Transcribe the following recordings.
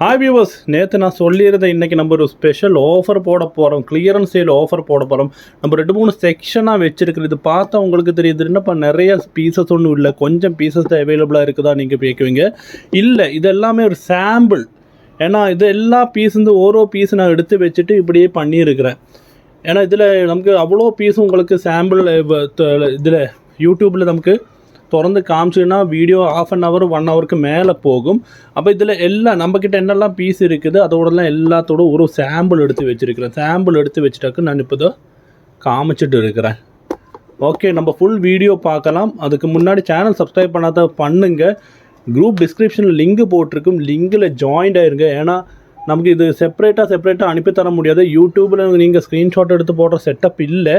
Hi viewers, நேற்று நான் சொல்லியிருந்தேன் இன்றைக்கி நம்ம ஒரு ஸ்பெஷல் ஆஃபர் போட போகிறோம், கிளியரன்ஸ் சேல் ஆஃபர் போட போகிறோம். நம்ம 2-3 செக்ஷனாக வச்சுருக்குது. இது பார்த்தா உங்களுக்கு தெரியுது, என்னப்பா நிறைய பீசஸ் ஒன்றும் இல்லை, கொஞ்சம் பீசஸ் தான் அவைலபிளாக இருக்குதா நீங்கள் கேட்குவீங்க. இல்லை, இது எல்லாமே ஒரு சாம்பிள். ஏன்னா இது எல்லா பீஸ் வந்து ஓரோ பீஸ் நான் எடுத்து வச்சுட்டு இப்படியே பண்ணியிருக்கிறேன். ஏன்னா இதில் நமக்கு அவ்வளோ பீஸும் உங்களுக்கு சாம்பிள் இதில் யூடியூப்பில் நமக்கு திறந்து காமிச்சுன்னா வீடியோ 1/2 hour 1 hourக்கு மேலே போகும். அப்போ இதில் எல்லாம் நம்மக்கிட்ட என்னெல்லாம் பீஸ் இருக்குது அதோடலாம் எல்லாத்தோட ஒரு சாம்பிள் எடுத்து வச்சுருக்கிறேன். சாம்பிள் எடுத்து வச்சுட்டாக்கு நான் இப்போ தான் காமிச்சிட்டு இருக்கிறேன். ஓகே, நம்ம ஃபுல் வீடியோ பார்க்கலாம். அதுக்கு முன்னாடி சேனல் சப்ஸ்கிரைப் பண்ணாத பண்ணுங்கள். குரூப் டிஸ்கிரிப்ஷனில் லிங்க் போட்டிருக்கும், லிங்கில் ஜாயின்ட் ஆயிருங்க. ஏன்னா நமக்கு இது செப்பரேட்டாக அனுப்பித்தர முடியாது. யூடியூப்பில் நீங்கள் ஸ்க்ரீன்ஷாட் எடுத்து போடுற செட்டப் இல்லை.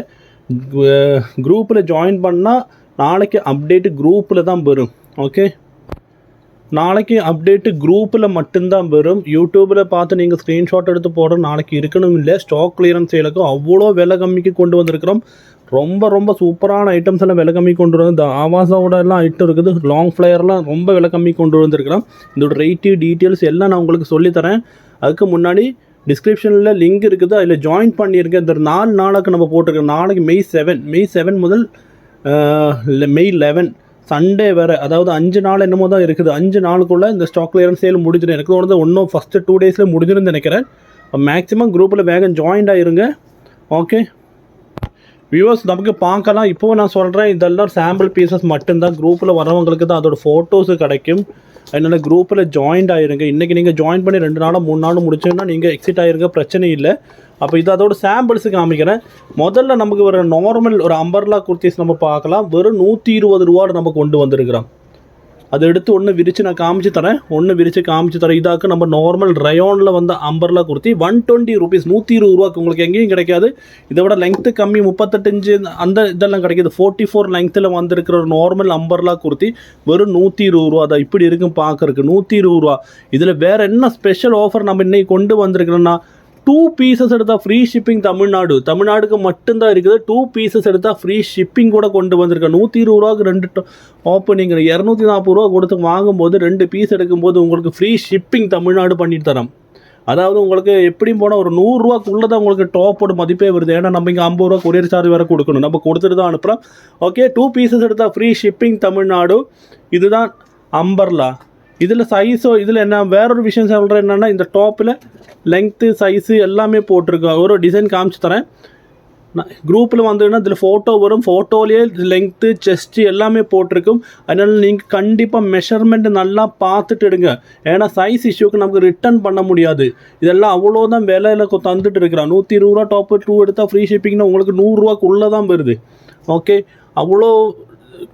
குரூப்பில் ஜாயின் பண்ணால் நாளைக்கு அப்டேட்டு குரூப்பில் தான் வரும். ஓகே, நாளைக்கு அப்டேட்டு குரூப்பில் மட்டும்தான் வரும். யூடியூப்பில் பார்த்து நீங்கள் ஸ்க்ரீன்ஷாட் எடுத்து போடுற நாளைக்கு இருக்கணும் இல்லை. ஸ்டாக் கிளியரன்ஸ் சேலுக்கும் அவ்வளோ விலை கம்மிக்கு கொண்டு வந்திருக்கிறோம். ரொம்ப சூப்பரான ஐட்டம்ஸ் எல்லாம் விலை கம்மி கொண்டு வந்து ஆவாஸோட எல்லாம் ஐட்டம் இருக்குது. லாங் ஃப்ளையர்லாம் ரொம்ப விலை கம்மி கொண்டு வந்திருக்கிறோம். இதோட ரேட்டு டீட்டெயில்ஸ் எல்லாம் நான் உங்களுக்கு சொல்லித்தரேன். அதுக்கு முன்னாடி டிஸ்கிரிப்ஷனில் லிங்க் இருக்குது, அதில் ஜாயின் பண்ணியிருக்கேன். இந்த 4 நாளுக்கு நம்ம போட்டிருக்கோம். நாளைக்கு May 7 முதல் May 11 சண்டே வேறு, அதாவது 5 நாள் என்னமோ தான் இருக்குது. 5 நாளுக்குள்ளே இந்த ஸ்டாக் கிளியரன்ஸ் சேல் முடிஞ்சிடும். எனக்கு தோணுது இன்னும் ஃபஸ்ட்டு 2 daysல முடிஞ்சிருந்து நினைக்கிறேன். மேக்ஸிமம் குரூப்பில் வேகம் ஜாயின்ட் ஆகிருங்க. ஓகே வியூவர்ஸ், நமக்கு பார்க்கலாம். இப்போது நான் சொல்கிறேன், இதெல்லாம் சாம்பிள் பீசஸ் மட்டும்தான். குரூப்பில் வரவங்களுக்கு தான் அதோட ஃபோட்டோஸு கிடைக்கும். அதனால் குரூப்பில் ஜாயின்ட் ஆகிருங்க. இன்றைக்கி நீங்கள் ஜாயின் பண்ணி 2 நாளோ 3 நாளும் முடிச்சோன்னா நீங்கள் எக்ஸிட் ஆகிருங்க, பிரச்சனை இல்லை. அப்போ இது அதோட சாம்பிள்ஸு காமிக்கிறேன். முதல்ல நமக்கு ஒரு நார்மல் ஒரு அம்பர்லா குர்த்திஸ் நம்ம பார்க்கலாம். வெறும் 120 ரூபாவில் நம்ம கொண்டு வந்திருக்கிறோம். அதை எடுத்து ஒன்று விரித்து நான் காமிச்சு தரேன். இதாக்கு நம்ம நார்மல் ரயோனில் வந்த அம்பர்லா குர்த்தி 120 rupees, 120 ரூபாய்க்கு உங்களுக்கு எங்கேயும் கிடைக்காது. இதை விட லெங்க்த்து கம்மி 38 அந்த இதெல்லாம் கிடைக்கிது. 44 லெங்க்த்தில் வந்திருக்கிற ஒரு நார்மல் அம்பர்லா குர்த்தி வெறும் 120 ரூபா. அதை இப்படி இருக்கும் பார்க்கறதுக்கு 120 ரூபா. இதில் வேறு என்ன ஸ்பெஷல் ஆஃபர் நம்ம இன்னைக்கு கொண்டு வந்திருக்கிறோன்னா, 2 pieces எடுத்தால் ஃப்ரீ ஷிப்பிங். தமிழ்நாடுக்கு மட்டும்தான் இருக்குது. 2 pieces எடுத்தால் ஃப்ரீ ஷிப்பிங் கூட கொண்டு வந்திருக்கேன். 120 ரூபாய்க்கு 2 டாப் நீங்கள் 240 ரூபா கொடுத்து வாங்கும்போது 2 பீஸ் எடுக்கும்போது உங்களுக்கு ஃப்ரீ ஷிப்பிங் தமிழ்நாடு பண்ணிட்டு தரோம். அதாவது உங்களுக்கு எப்படியும் போனால் ஒரு 100 ரூபாக்குள்ளே தான் உங்களுக்கு டாப்போட மதிப்பே வருது. ஏன்னா நம்ம இங்கே 50 ரூபா கொரியர் சார்ஜ் வேறு கொடுக்கணும், நம்ம கொடுத்துட்டு தான் அனுப்புகிறோம். ஓகே, 2 pieces எடுத்தால் ஃப்ரீ ஷிப்பிங் தமிழ்நாடு. இதுதான் அம்பர்லா. இதில் சைஸோ இதில் என்ன வேறொரு விஷயம் சொல்கிறேன் என்னென்னா, இந்த டாப்பில் லெங்க்த்து சைஸு எல்லாமே போட்டிருக்கோம். ஒரு டிசைன் காமிச்சு தரேன். குரூப்பில் வந்ததுன்னா இதில் ஃபோட்டோ வரும். ஃபோட்டோலேயே லெங்க்த்து செஸ்ட்டு எல்லாமே போட்டிருக்கும். அதனால் நீங்கள் கண்டிப்பாக மெஷர்மெண்ட் நல்லா பார்த்துட்டு எடுங்க. ஏன்னா சைஸ் இஷ்யூக்கு நமக்கு ரிட்டர்ன் பண்ண முடியாது. இதெல்லாம் அவ்வளோதான் விலையில் தந்துட்டு இருக்கிறான். 120 ரூபா டாப்பு 2 எடுத்தால் ஃப்ரீ ஷிப்பிங்னா உங்களுக்கு 100 ரூபாக்குள்ளே தான் வருது. ஓகே, அவ்வளோ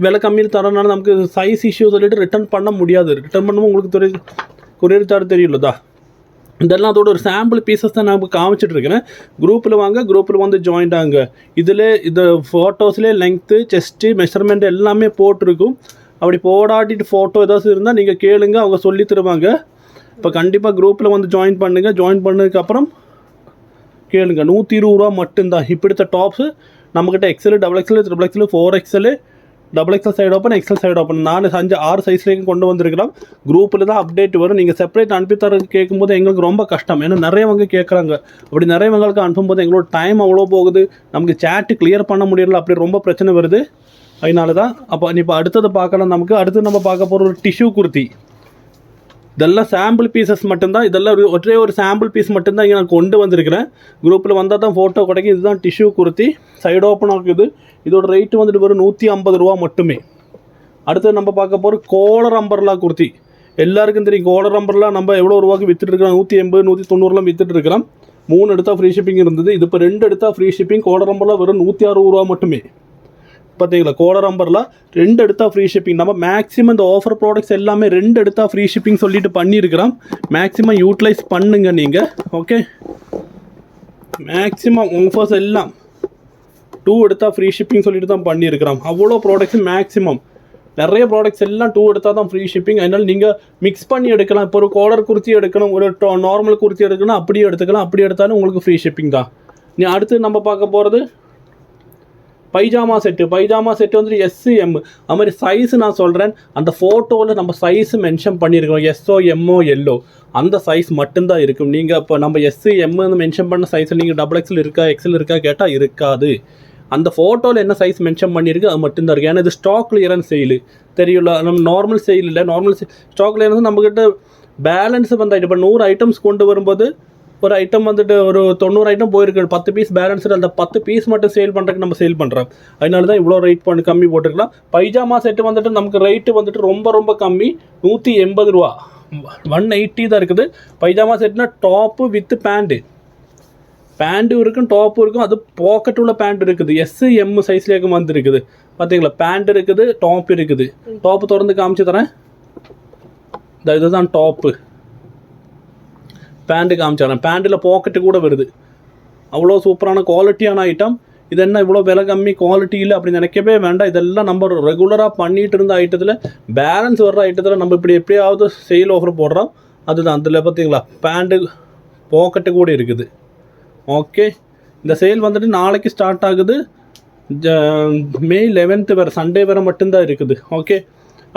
விலை கம்மியில் தரனால நமக்கு சைஸ் இஷ்யூ சொல்லிட்டு ரிட்டர்ன் பண்ண முடியாது. ரிட்டர்ன் பண்ணும்போது உங்களுக்கு கொரியர் சார்ஜ் தெரியும்லதா. இதெல்லாம் அதோட ஒரு சாம்பிள் பீசஸ் தான் நான் காமிச்சிட்டு இருக்கிறேன். குரூப்பில் வாங்க, குரூப்பில் வந்து ஜாயின்ட் ஆகுங்க. இதில் இந்த ஃபோட்டோஸ்லேயே லெங்க்த்து செஸ்ட்டு மெஷர்மெண்ட் எல்லாமே போட்டிருக்கும். அப்படி போடாட்டிட்டு ஃபோட்டோ ஏதாச்சும் இருந்தால் நீங்கள் கேளுங்க, அவங்க சொல்லி தருவாங்க. இப்போ கண்டிப்பாக குரூப்பில் வந்து ஜாயின் பண்ணுங்கள். ஜாயின் பண்ணதுக்கப்புறம் கேளுங்க. 120 ரூபா மட்டும்தான். இப்படித்த டாப்ஸு நம்மக்கிட்ட XL, XXL, XXL, 4XL, XXL side open, XL side open 4, 5, 6 சைஸ்லேயும் கொண்டு வந்திருக்கிறோம். குரூப்பில் தான் அப்டேட் வரும். நீங்கள் செப்பரேட் அனுப்பித்தர கேட்கும்போது எங்களுக்கு ரொம்ப கஷ்டம். ஏன்னா நிறையவங்க கேட்குறாங்க. அப்படி நிறையவங்களுக்கு அனுப்பும்போது எங்களோட டைம் அவ்வளோ போகுது, நமக்கு சேட்டு கிளியர் பண்ண முடியல, அப்படி ரொம்ப பிரச்சனை வருது. அதனால தான். அப்போ இப்போ அடுத்தது பார்க்கலாம். அடுத்து நம்ம பார்க்க போகிற ஒரு டிஷ்யூ குர்த்தி. இதெல்லாம் சாம்பிள் பீசஸ் மட்டும்தான். இதெல்லாம் ஒரே ஒரு சாம்பிள் பீஸ் மட்டும்தான் இங்கே நான் கொண்டு வந்திருக்கிறேன். குரூப்பில் வந்தால் தான் ஃபோட்டோ கிடைக்கும். இதுதான் டிஷ்யூ குர்த்தி, சைடு ஓப்பன் இருக்குது. இதோட ரேட்டு வந்துட்டு வரும் 150 ரூபா மட்டுமே. அடுத்து நம்ம பார்க்க போகிற கோலர் அம்பர்லா குர்த்தி. எல்லாருக்கும் தெரியும் கோலர் அம்பர்லா நம்ம எவ்வளோ ரூபாய்க்கு விற்றுட்டு இருக்கிறோம். 180, 190 விற்றுட்டு இருக்கிறோம். 3 எடுத்தால் ஃப்ரீ ஷிப்பிங் இருந்தது. இது இப்போ 2 எடுத்தால் ஃப்ரீ ஷிப்பிங். கோலர் அம்பர்லா வெறும் 160 ரூபா மட்டுமே. பார்த்தீங்களா, கோலர் அம்பர்லா 2 எடுத்தால் ஃப்ரீ ஷிப்பிங். நம்ம மேக்ஸிமம் இந்த ஆஃபர் ப்ராடக்ட்ஸ் எல்லாமே 2 எடுத்தால் ஃப்ரீ ஷிப்பிங் சொல்லிட்டு பண்ணியிருக்கிறோம். மேக்ஸிமம் யூட்டிலைஸ் பண்ணுங்க நீங்கள். ஓகே, மேக்ஸிமம் ஆஃபர்ஸ் எல்லாம் 2 எடுத்தால் ஃப்ரீ ஷிப்பிங் சொல்லிட்டு தான் பண்ணியிருக்கிறோம். அவ்வளோ ப்ராடக்ட்ஸ் மேக்ஸிமம் நிறைய ப்ராடக்ட்ஸ் எல்லாம் 2 எடுத்தால் தான் ஃப்ரீ ஷிப்பிங். அதனால் நீங்கள் மிக்ஸ் பண்ணி எடுக்கலாம். இப்போ ஒரு கோலர் குர்த்தி எடுக்கணும், ஒரு நார்மல் குர்த்தி எடுக்கணும், அப்படியே எடுத்துக்கலாம். அப்படி எடுத்தாலும் உங்களுக்கு ஃப்ரீ ஷிப்பிங் தான். அடுத்து நம்ம பார்க்க போகிறது பைஜாமா செட்டு வந்துட்டு எஸ்ஸு எம்மு அது மாதிரி சைஸு நான் சொல்கிறேன். அந்த ஃபோட்டோவில் நம்ம சைஸு மென்ஷன் பண்ணியிருக்கோம், எஸ்ஓ எம்ஓ எல்லோ அந்த சைஸ் மட்டும்தான் இருக்கும். நீங்கள் இப்போ நம்ம எஸ்ஸு எம்முன்னு மென்ஷன் பண்ண சைஸில் நீங்கள் டபுள் எக்ஸல் இருக்கா எக்ஸல் இருக்கா கேட்டால் இருக்காது. அந்த ஃபோட்டோவில் என்ன சைஸ் மென்ஷன் பண்ணியிருக்கு அது மட்டும்தான் இருக்குது. ஏன்னா இது ஸ்டாக் கிளியரன்ஸ் சேலு தெரியல, நம்ம நார்மல் சேல் இல்லை. நார்மல் ஸ்டாக் கிளியரன்ஸ் நம்மக்கிட்ட பேலன்ஸ் வந்து இப்போ 100 ஐட்டம்ஸ் கொண்டு வரும்போது ஒரு ஐட்டம் வந்துட்டு ஒரு 90 ஐட்டம் போயிருக்கு, 10 பீஸ் பேலன்ஸ், அந்த 10 பீஸ் மட்டும் சேல் பண்ணுறதுக்கு நம்ம சேல் பண்ணுறோம். அதனால தான் இவ்வளோ ரேட் பண்ணி கம்மி போட்டுருக்கலாம். பைஜாமா செட்டு வந்துட்டு நமக்கு ரேட்டு வந்துட்டு ரொம்ப கம்மி, 180 ரூபா, 180 தான் இருக்குது. பைஜாமா செட்னா டாப்பு வித் பேண்ட்டு இருக்கும், டாப்பும் இருக்கும், அது பாக்கெட் உள்ள பேண்ட் இருக்குது. எஸ் எம் சைஸ்லேயும் வந்து இருக்குது பார்த்தீங்களா. பேண்ட் இருக்குது, டாப் இருக்குது. டாப்பு திறந்து காமிச்சு தரேன். இதுதான் டாப்பு, பேண்ட்டு காமிச்சாரன். பேண்ட்டில் பாக்கெட்டு கூட வருது. அவ்வளோ சூப்பரான குவாலிட்டியான ஐட்டம். இது என்ன இவ்வளோ விலை கம்மி குவாலிட்டி இல்லை அப்படின்னு நினைக்கவே வேண்டாம். இதெல்லாம் நம்ம ரெகுலராக பண்ணிகிட்டு இருந்த ஐட்டத்தில் பேலன்ஸ் வர்ற ஐட்டத்தில் நம்ம இப்படி எப்படியாவது சேல் ஆஃபர் போடுறோம். அதுதான் அதில் பார்த்தீங்களா பேண்ட்டு பாக்கெட்டு கூட இருக்குது. ஓகே, இந்த சேல் வந்துட்டு நாளைக்கு ஸ்டார்ட் ஆகுது. May 11th வேறு, சண்டே வேறு மட்டும்தான் இருக்குது. ஓகே,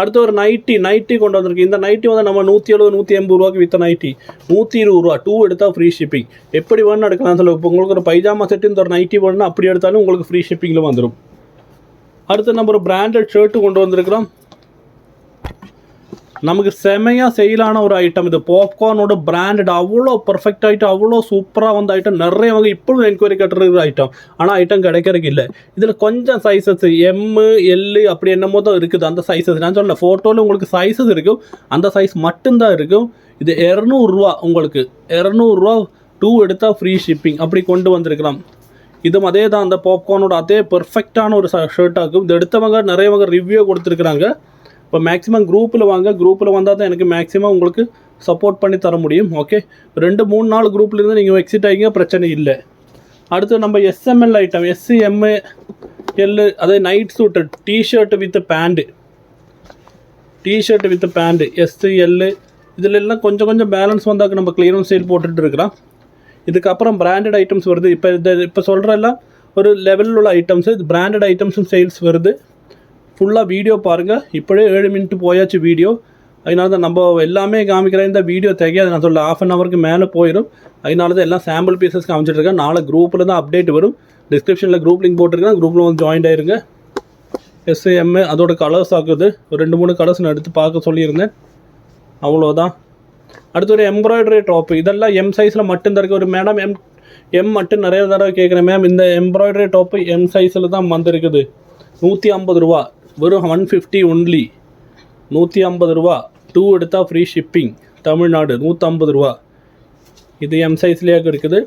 அடுத்து ஒரு நைட்டி கொண்டு வந்திருக்கு. இந்த நைட்டி வந்து நம்ம 170 180 ரூபாய்க்கு விற்ற நைட்டி 120 ரூபா. 2 எடுத்தால் ஃப்ரீ ஷிப்பிங். எப்படி வேணும்னு எடுக்கலாம் சொல்ல. இப்போ உங்களுக்கு ஒரு பைஜாமா செட்டு இந்த ஒரு நைட்டி வேணும்னா அப்படி எடுத்தாலும் உங்களுக்கு ஃப்ரீ ஷிப்பிங்கில் வந்துடும். அடுத்து நம்ம ஒரு பிராண்டட் ஷர்ட்டு கொண்டு வந்திருக்கிறோம். நமக்கு செமையாக செயலான ஒரு ஐட்டம் இது. பாப்கார்னோட பிராண்டட் அவ்வளோ பர்ஃபெக்ட் ஐட்டம், அவ்வளோ சூப்பராக வந்த ஐட்டம். நிறைய வகை இப்போவும் என்கொயரி கட்டுற ஐட்டம், ஆனால் ஐட்டம் கிடைக்கிறதுக்கு இல்லை. இதில் கொஞ்சம் சைஸஸ் எம்மு எல்லு அப்படி என்னமோ தான் இருக்குது. அந்த சைஸஸ் நான் சொல்ல ஃபோட்டோவில் உங்களுக்கு சைஸஸ் இருக்கும், அந்த சைஸ் மட்டும்தான் இருக்கும். இது 200 ரூபா. உங்களுக்கு 200 ரூபா, 2 எடுத்தால் ஃப்ரீ ஷிப்பிங் அப்படி கொண்டு வந்திருக்கலாம். இதுவும் அதே தான், அந்த பாப்கார்னோட அதே பர்ஃபெக்டான ஒரு ஷர்ட்டாக இருக்கும். இது எடுத்தவங்க நிறைய வகை ரிவ்யூ கொடுத்துருக்குறாங்க. இப்போ மேக்ஸிமம் குரூப்பில் வாங்க, குரூப்பில் வந்தால் தான் எனக்கு மேக்ஸிமம் உங்களுக்கு சப்போர்ட் பண்ணி தர முடியும். ஓகே, 2-3-4 குரூப்பில் இருந்து நீங்கள் எக்ஸிட் ஆகிங்க, பிரச்சனை இல்லை. அடுத்து நம்ம எஸ்எம்எல் ஐட்டம், SML, அதே நைட் சூட்டு, டிஷர்ட்டு வித் பேண்ட்டு, SL இதில் எல்லாம் கொஞ்சம் பேலன்ஸ் வந்தாக்க நம்ம கிளியரன்ஸ் சேல் போட்டுட்டு இருக்கிறோம். இதுக்கப்புறம் பிராண்டட் ஐட்டம்ஸ் வருது. இப்போ சொல்கிற எல்லாம் ஒரு லெவலில் உள்ள ஐட்டம்ஸு, இது பிராண்டட் ஐட்டம்ஸும் சேல்ஸ் வருது. ஃபுல்லாக வீடியோ பாருங்கள். இப்போயே 7 மினிட் போயாச்சு வீடியோ. அதனால தான் நம்ம எல்லாமே காமிக்கிறேன். இந்த வீடியோ தெரியாது, நான் சொல்ல 1/2 an hour மேலே போயிடும். அதனால தான் எல்லாம் சாம்பிள் பீசஸ் காமிச்சிட்ருக்கேன். நாளை குரூப்பில் தான் அப்டேட் வரும். டிஸ்கிரிப்ஷனில் குரூப் லிங்க் போட்டிருக்கேன், குரூப்பில் வந்து ஜாயின் ஆயிருங்க. SM அதோட கலர்ஸ் ஆகுது. ஒரு 2-3 கலர்ஸ் நான் எடுத்து பார்க்க சொல்லியிருந்தேன். அவ்வளோதான். அடுத்து ஒரு எம்ப்ராய்டரி டாப்பு. இதெல்லாம் எம் சைஸில் மட்டும்தான் இருக்குது. ஒரு மேடம் எம் மட்டும் நிறைய தடவை கேட்குறேன் மேம். இந்த எம்ப்ராய்டரி டாப்பு எம் சைஸில் தான் வந்திருக்குது. 150 ரூபா, வெறும் 150 ஒன்லி. 150 ரூபா, 2 எடுத்தால் ஃப்ரீ ஷிப்பிங். தமிழ்நாடு 150 ரூபா. இது எம் சைஸ்லேயே இருக்குது.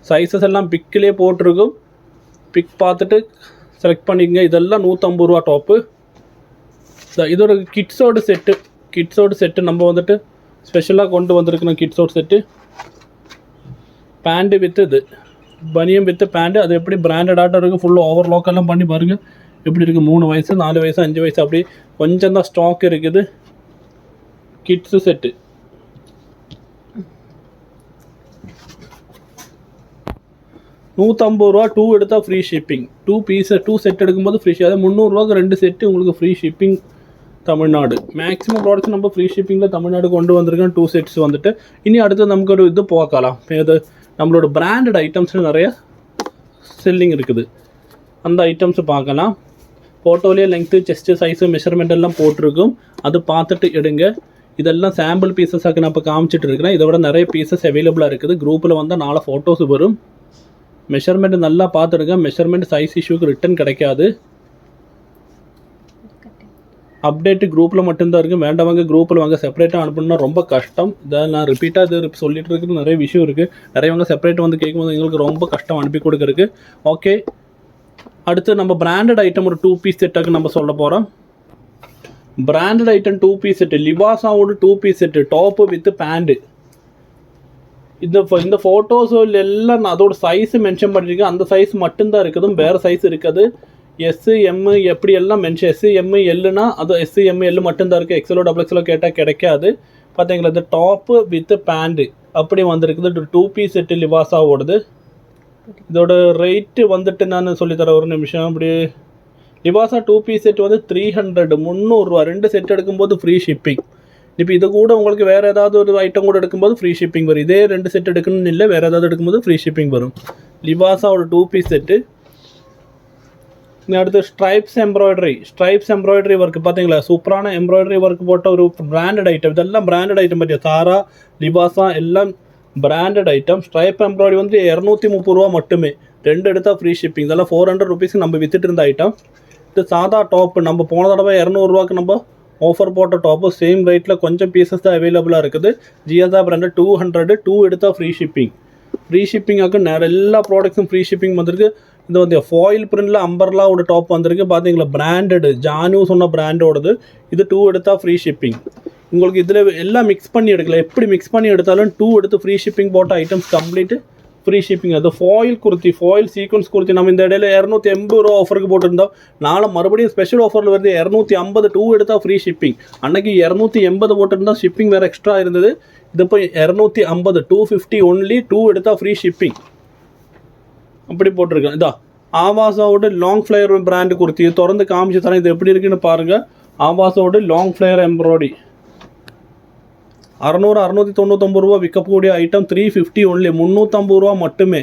சைஸஸ் எல்லாம் பிக்கிலே போட்டிருக்கும். பிக் பார்த்துட்டு செலக்ட் பண்ணிக்கங்க. இதெல்லாம் 150 ரூபா டாப்பு. இது ஒரு கிட்ஸோட செட்டு நம்ம வந்துட்டு ஸ்பெஷலாக கொண்டு வந்திருக்கணும். கிட்ஸோட செட்டு, பேண்ட்டு வித்து இது பனியம் வித்து பேண்ட்டு. அது எப்படி பிராண்டட் ஆட்டம் இருக்குது. ஃபுல்லாக ஓவர் லோக்கெல்லாம் பண்ணி பாருங்கள் எப்படி இருக்குது. 3 வயசு 4 வயசு 5 வயசு அப்படி கொஞ்சம் தான் ஸ்டாக் இருக்குது. கிட்ஸு செட்டு ₹150, 2 எடுத்தால் ஃப்ரீ ஷிப்பிங். 2 செட் எடுக்கும்போது ஃப்ரீ ஷிப்பிங். அதாவது 300 ரூபாய்க்கு 2 செட்டு உங்களுக்கு free shipping. Tamil Nadu maximum products நம்ம ஃப்ரீ ஷிப்பிங்கில் தமிழ்நாடு கொண்டு வந்திருக்கோம். 2 செட்ஸ் வந்துட்டு. இனி அடுத்து நமக்கு ஒரு இது பார்க்கலாம். இது நம்மளோட பிராண்டட் ஐட்டம்ஸில் நிறைய செல்லிங் இருக்குது. அந்த ஐட்டம்ஸு பார்க்கலாம். ஃபோட்டோலேயே லெங்க்த்து, செஸ்ட்டு சைஸு, மெஷர்மெண்ட் எல்லாம் போட்டிருக்கும். அது பார்த்துட்டு எடுங்க. இதெல்லாம் சாம்பிள் பீசஸாக நான் இப்போ காமிச்சிட்டு இருக்கிறேன். இதை விட நிறைய பீசஸ் அவைலபிளாக இருக்குது. குரூப்பில் வந்தால் 4 ஃபோட்டோஸ் வரும். மெஷர்மெண்ட் நல்லா பார்த்துடுங்க. மெஷர்மெண்ட் சைஸ் இஷ்யூக்கு ரிட்டன் கிடைக்காது. அப்டேட்டு குரூப்பில் மட்டும்தான் இருக்குது. வேண்டவங்க குரூப்பில் வாங்க. செப்பரேட்டாக அனுப்பணும்னா ரொம்ப கஷ்டம். இதை நான் ரிப்பீட்டாக இது சொல்லிட்டு இருக்கிறது நிறைய விஷயம் இருக்குது. நிறையவங்க செப்பரேட் வந்து கேட்கும்போது எங்களுக்கு ரொம்ப கஷ்டம் அனுப்பி கொடுக்குறதுக்கு. ஓகே, அடுத்து நம்ம பிராண்டட் ஐட்டம் ஒரு 2 பீஸ் செட்டாக நம்ம சொல்ல போகிறோம். பிராண்டட் ஐட்டம் 2 பீஸ் செட்டு, லிபாசாவோட 2 piece set, top with pant. இந்த ஃபோட்டோஸில் எல்லாம் நான் அதோட சைஸு மென்ஷன் பண்ணியிருக்கேன். அந்த சைஸ் மட்டும்தான் இருக்குது, வேறு சைஸ் இருக்காது. SM எப்படி எல்லாம் மென்ஷன், SM எல்லுனா அது SM எல்லு மட்டும்தான் இருக்குது. XL XXL கேட்டால் கிடைக்காது. பார்த்தீங்களா, இந்த டாப்பு வித் பேண்ட்டு அப்படி வந்திருக்குது. 2 பீஸ் செட்டு லிபாசாவோடது. இதோட ரேட்டு வந்துட்டு நான் சொல்லித்தரேன் ஒரு நிமிஷம். அப்படி லிவாசா 2 பீஸ் செட் வந்து 300 300 2 செட் எடுக்கும்போது ஃப்ரீ ஷிப்பிங். இப்போ இது கூட உங்களுக்கு வேறு ஏதாவது ஒரு ஐட்டம் கூட எடுக்கும்போது ஃப்ரீ ஷிப்பிங் வரும். இதே 2 செட் எடுக்கணும்னு இல்லை, வேறு ஏதாவது எடுக்கும்போது ஃப்ரீ ஷிப்பிங் வரும். லிவாசாவோட 2 பீஸ் செட்டு. அடுத்து ஸ்ட்ரைப்ஸ் எம்ப்ராய்டரி ஒர்க் பார்த்தீங்களா, சூப்பரான எம்ப்ராய்டரி ஒர்க் போட்ட ஒரு பிராண்டட் ஐட்டம். இதெல்லாம் பிராண்டட் ஐட்டம் பற்றியா, சாரா லிவாசா எல்லாம் பிராண்டட் ஐட்டம். ஸ்ட்ரைப் எம்ப்ராய்டரி வந்து 230 ரூபா மட்டுமே, 2 எடுத்தால் ஃப்ரீ ஷிப்பிங். இதெல்லாம் 400 ருபீஸ்க்கு நம்ம வித்துட்டு இருந்த ஐட்டம். இது சாதா டாப், நம்ம போன தடவை 200 ரூபாய்க்கு நம்ம ஆஃபர் போட்ட டாப்பு சேம் ரேட்டில் கொஞ்சம் பீசஸ் தான் அவைலபிளாக இருக்குது. ஜியாசா பிராண்டட் 200, 2 எடுத்தால் ஃப்ரீ ஷிப்பிங். ஃப்ரீ ஷிப்பிங்காக்கு எல்லா ப்ராடக்ட்ஸும் ஃப்ரீ ஷிப்பிங் வந்திருக்கு. இது வந்து ஃபாயில் பிரிண்டில் அம்பர்லாவோட டாப் வந்திருக்கு பார்த்தீங்களா, பிராண்டடு ஜானு சொன்ன பிராண்டோடது. இது 2 எடுத்தால் ஃப்ரீ ஷிப்பிங். உங்களுக்கு இதில் எல்லாம் மிக்ஸ் பண்ணி எடுக்கலாம், எப்படி மிக்ஸ் பண்ணி எடுத்தாலும் 2 எடுத்து ஃப்ரீ ஷிப்பிங் போட்ட ஐட்டம்ஸ் கம்ப்ளீட்டு ஃப்ரீ ஷிப்பிங். அது foil kurti, foil sequence kurti நம்ம இந்த இடையில 280 ரூபா ஆஃபருக்கு போட்டிருந்தோம். நாளை மறுபடியும் ஸ்பெஷல் ஆஃபரில் வருது 250, 2 எடுத்தால் ஃப்ரீ ஷிப்பிங். அன்றைக்கி 280 போட்டிருந்தால் ஷிப்பிங் வேறு எக்ஸ்ட்ரா இருந்தது. இது இப்போ 250, 250 ஒன்லி, 2 எடுத்தால் ஃப்ரீ ஷிப்பிங் அப்படி போட்டிருக்கேன். இதான் ஆவாஸாவோட லாங் ஃப்ளையர் பிராண்டு குர்த்தி திறந்து காமிச்சு தரேன். இது எப்படி இருக்குன்னு பாருங்கள். ஆவாஸோட லாங் ஃப்ளையர் எம்ப்ராய்டரி 600, 699 ரூபா விற்கக்கூடிய ஐட்டம் 350 ஒன்லி, 350 ரூபா மட்டுமே.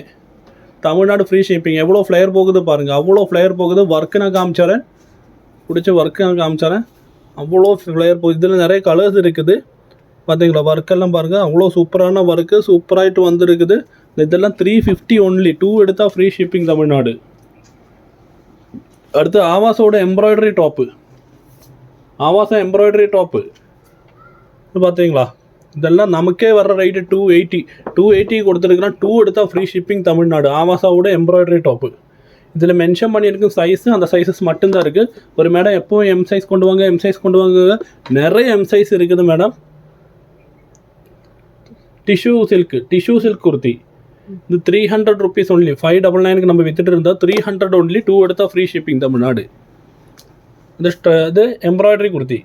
Tamil Nadu free shipping. எவ்வளோ ஃப்ளையர் போகுது பாருங்கள், அவ்வளோ ஃப்ளையர் போகுது. ஒர்க்கு நான் காமிச்சாரேன், பிடிச்ச ஒர்க்கு நான் காமிச்சாரேன். அவ்வளோ ஃப்ளையர் போகுது. இதில் நிறைய கலர்ஸ் இருக்குது பார்த்தீங்களா, ஒர்க்கெல்லாம் பாருங்கள், அவ்வளோ சூப்பரான ஒர்க்கு சூப்பராகிட்டு வந்துருக்குது. இதெல்லாம் 350 ஒன்லி, 2 எடுத்தால் ஃப்ரீ ஷிப்பிங் தமிழ்நாடு. அடுத்து ஆவாஸோட embroidery top, Avasa embroidery top பார்த்தீங்களா, இதெல்லாம் நமக்கே வர்ற ரேட்டு 280 கொடுத்துருக்குன்னா 2 எடுத்தால் ஃப்ரீ ஷிப்பிங் தமிழ்நாடு. ஆவாஸாவோட எம்ப்ராய்டரி டாப்பு. இதில் மென்ஷன் பண்ணியிருக்கும் சைஸு, அந்த சைஸஸ் மட்டும்தான் இருக்குது. ஒரு மேடம் எப்போவும் எம் சைஸ் கொண்டு வாங்க, எம் சைஸ் கொண்டு வாங்க, நிறைய எம் சைஸ் இருக்குது மேடம். டிஷ்யூ சில்க் குர்த்தி இது 300 ருபீஸ் ஒன்லி, 599க்கு நம்ம வித்துட்டு இருந்தால் 300 ஒன்லி, 2 எடுத்தால் ஃப்ரீ ஷிப்பிங் தமிழ்நாடு. இது embroidery kurti,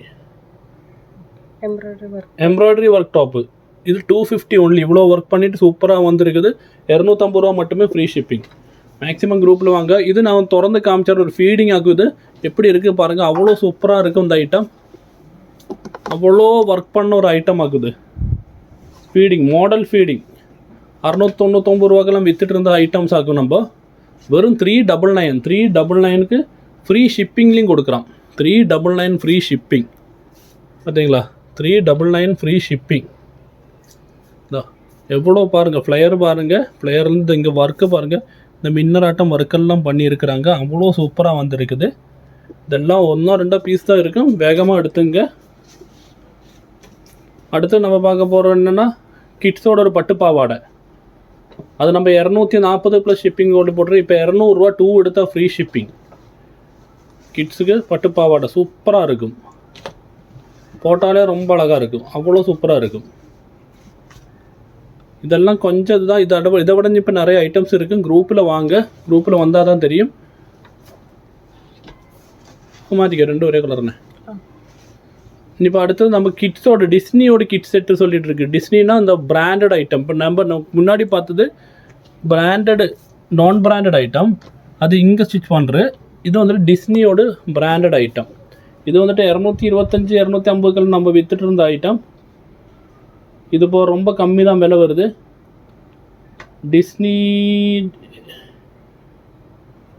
embroidery work top. இது 250 ஒன்லி, இவ்வளோ ஒர்க் பண்ணிவிட்டு சூப்பராக வந்துருக்குது. 250 ரூபா மட்டுமே ஃப்ரீ ஷிப்பிங். மேக்ஸிமம் குரூப்பில் வாங்க. இது நான் திறந்து காமிச்சார், ஒரு ஃபீடிங் ஆகுது. எப்படி இருக்குது பாருங்கள், அவ்வளோ சூப்பராக இருக்கும் இந்த ஐட்டம். அவ்வளோ ஒர்க் பண்ண ஒரு ஐட்டம் ஆகுது. ஃபீடிங், மாடல் ஃபீடிங் 699 ரூபாக்கெல்லாம் வித்துட்டு இருந்த ஐட்டம்ஸ் ஆகும். நம்ம வெறும் 399க்கு ஃப்ரீ ஷிப்பிங்லேயும் கொடுக்குறோம். 399 ஃப்ரீ ஷிப்பிங் பார்த்தீங்களா, 399 ஃப்ரீ ஷிப்பிங். இதான் எவ்வளோ பாருங்கள், ஃப்ளையர் பாருங்கள், ஃப்ளையர்லேருந்து இங்கே ஒர்க்கு பாருங்கள். இந்த மின்னராட்டம் ஒர்க்கெல்லாம் பண்ணியிருக்கிறாங்க, அவ்வளோ சூப்பராக வந்துருக்குது. இதெல்லாம் 1-2 பீஸ் தான் இருக்கும், வேகமாக எடுத்துங்க. அடுத்து நம்ம பார்க்க போகிறோம் என்னென்னா, கிட்ஸோட ஒரு பட்டு பாவாடை. அது நம்ம 240 ப்ளஸ் ஷிப்பிங் ஓடி போட்டுரு. இப்போ 200 ரூபா, 2 எடுத்தால் ஃப்ரீ ஷிப்பிங். கிட்ஸுக்கு பட்டு பாவாடை சூப்பராக இருக்கும், போட்டாலே ரொம்ப அழகாக இருக்கும், அவ்வளோ சூப்பராக இருக்கும். இதெல்லாம் கொஞ்சம் இதுதான், இதை விட இப்போ நிறைய ஐட்டம்ஸ் இருக்குது. குரூப்பில் வாங்க, குரூப்பில் வந்தால் தான் தெரியும். மாற்றிக்க 2 ஒரே கலர்ண்ணே. இப்போ அடுத்தது நம்ம கிட்ஸோட டிஸ்னியோட கிட் செட்டு சொல்லிட்டு இருக்கு. டிஸ்னினா இந்த பிராண்டட் ஐட்டம். இப்போ நம்ம முன்னாடி பார்த்தது பிராண்டடு நான் பிராண்டட் ஐட்டம், அது இங்கே ஸ்டிச் பண்ணுற. இது வந்துட்டு டிஸ்னியோட பிராண்டட் ஐட்டம். இது வந்துட்டு 225, 250 நம்ம வித்துட்டு இருந்த ஐட்டம். இது இப்போ ரொம்ப கம்மி தான் விலை வருது. டிஸ்னி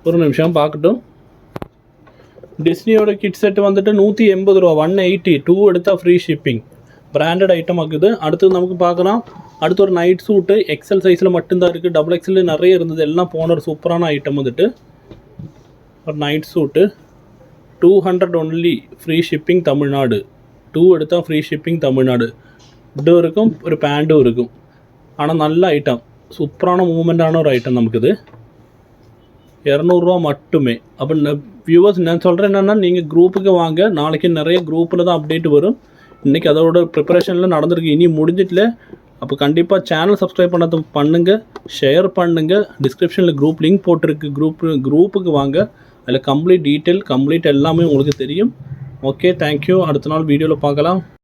ஒரு நிமிஷம் பார்க்கட்டும். டிஸ்னியோட கிட் செட்டு வந்துட்டு 180 ரூபா, 180, 2 எடுத்தால் ஃப்ரீ ஷிப்பிங். பிராண்டட் ஐட்டம் ஆகுது. அடுத்தது நமக்கு பார்க்கலாம். அடுத்து ஒரு நைட் சூட்டு எக்ஸல் சைஸில் மட்டும்தான் இருக்குது, டபுள் எக்ஸல் நிறைய இருந்தது, எல்லாம் போன ஒரு சூப்பரான ஐட்டம் வந்துட்டு. ஒரு நைட் சூட்டு 200 ஒன்லி, ஃப்ரீ ஷிப்பிங் தமிழ்நாடு. 2 எடுத்தால் ஃப்ரீ ஷிப்பிங் தமிழ்நாடு. இதுவும் இருக்கும், ஒரு பேண்ட்டும் இருக்கும். ஆனால் நல்ல ஐட்டம், சூப்பரான மூமெண்ட்டான ஒரு ஐட்டம் நமக்கு இது. 200 ரூபா மட்டுமே. அப்போ வியூவர்ஸ் நான் சொல்கிறேன் என்னென்னா, நீங்கள் குரூப்புக்கு வாங்க. நாளைக்கு நிறைய குரூப்பில் தான் அப்டேட் வரும். இன்றைக்கி அதோட ப்ரிப்பரேஷனில் நடந்திருக்கு, இனி முடிஞ்சிட்டில். அப்போ கண்டிப்பாக சேனல் சப்ஸ்கிரைப் பண்ணது பண்ணுங்கள், ஷேர் பண்ணுங்கள். டிஸ்கிரிப்ஷனில் குரூப் லிங்க் போட்டிருக்கு, குரூப்புக்கு வாங்க. அதில் கம்ப்ளீட் டீட்டெயில் எல்லாமே உங்களுக்கு தெரியும். Okay, thank you. அடுத்த நாள் வீடியோவில் பார்க்கலாம்.